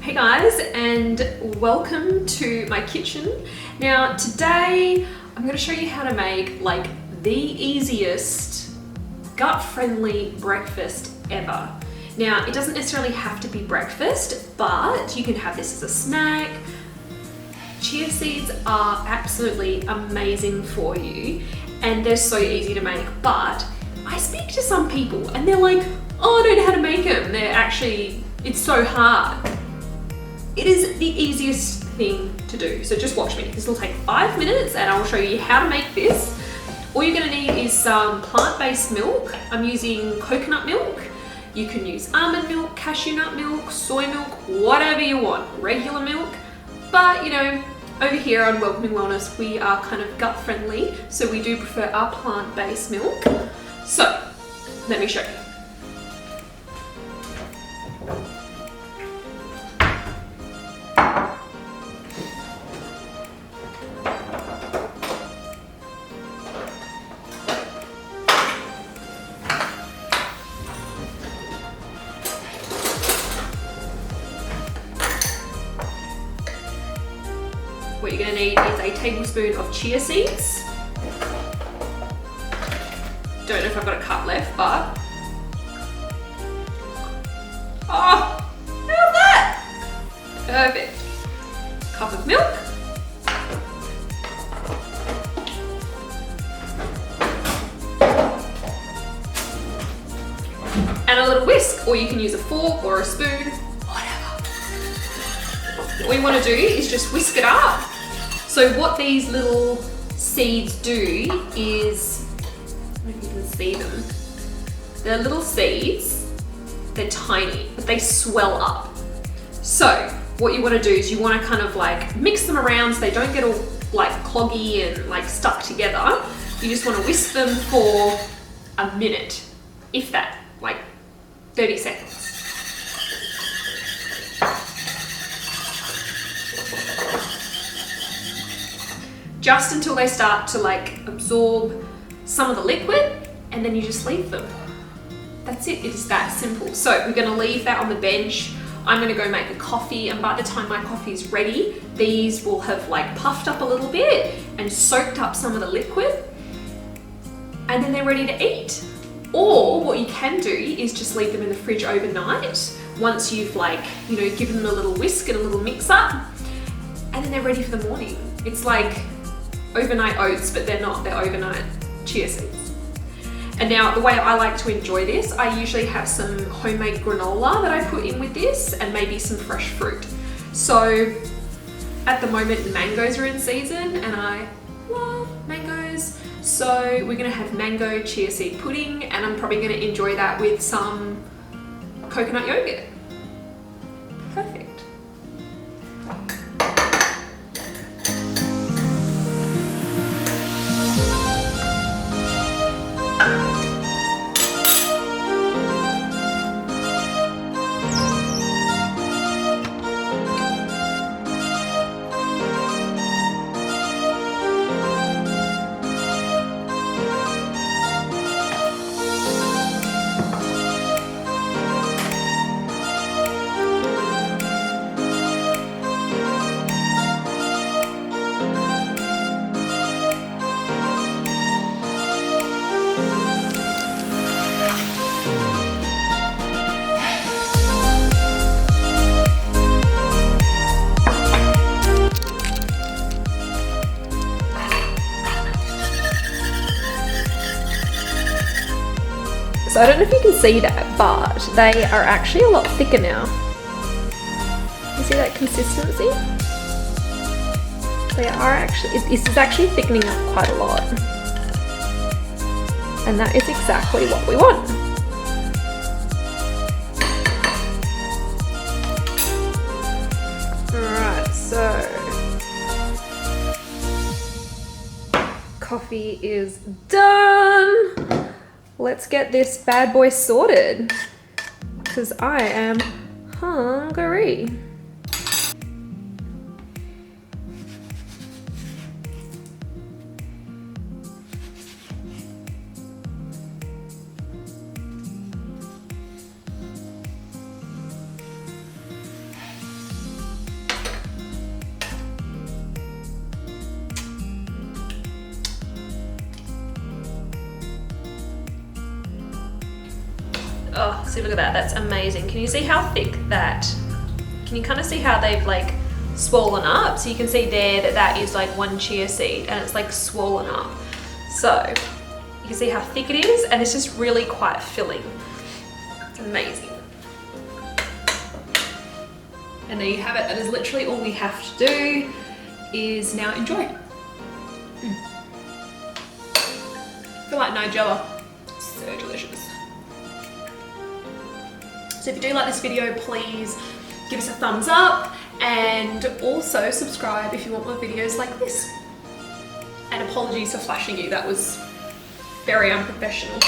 Hey guys, and welcome to my kitchen. Now today I'm going to show you how to make like the easiest gut-friendly breakfast ever. Now it doesn't necessarily have to be breakfast, but you can have this as a snack. Chia seeds are absolutely amazing for you and they're so easy to make, but I speak to some people and they're like, oh, I don't know how to make them. It's so hard. It is the easiest thing to do, so just watch me. This will take 5 minutes and I will show you how to make this. All you're going to need is some plant-based milk. I'm using coconut milk. You can use almond milk, cashew nut milk, soy milk, whatever you want, regular milk. But you know, over here on Welcoming Wellness, we are kind of gut friendly, so we do prefer our plant-based milk. So let me show you. What you're going to need is a tablespoon of chia seeds. Don't know if I've got a cup left, but... Oh! How's that? Perfect. Cup of milk. And a little whisk, or you can use a fork or a spoon, whatever. What you want to do is just whisk it up. So what these little seeds do is, I don't know if you can see them, they're little seeds, they're tiny, but they swell up. So what you want to do is you want to kind of like mix them around so they don't get all like cloggy and like stuck together. You just want to whisk them for a minute, if that, like 30 seconds. Just until they start to like absorb some of the liquid, and then you just leave them. That's it, it's that simple. So we're gonna leave that on the bench. I'm gonna go make a coffee, and by the time my coffee is ready, these will have like puffed up a little bit and soaked up some of the liquid, and then they're ready to eat. Or what you can do is just leave them in the fridge overnight once you've like, you know, given them a little whisk and a little mix up, and then they're ready for the morning. It's like overnight oats, but they're not, they're overnight chia seeds. And now the way I like to enjoy this, I usually have some homemade granola that I put in with this and maybe some fresh fruit. So at the moment mangoes are in season and I love mangoes. So we're gonna have mango chia seed pudding, and I'm probably gonna enjoy that with some coconut yogurt. Perfect. So I don't know if you can see that, but they are actually a lot thicker now. You see that consistency? They are actually, this is actually thickening up quite a lot. And that is exactly what we want. Alright, so coffee is done. Let's get this bad boy sorted, because I am hungry. See, look at that, that's amazing. Can you see how thick that, can you kind of see how they've like swollen up? So you can see there that that is like one chia seed and it's like swollen up. So you can see how thick it is and it's just really quite filling. It's amazing. And there you have it. That is literally all we have to do is now enjoy. I feel like Nigella. So delicious. So if you do like this video, please give us a thumbs up and also subscribe if you want more videos like this. And apologies for flashing you, that was very unprofessional.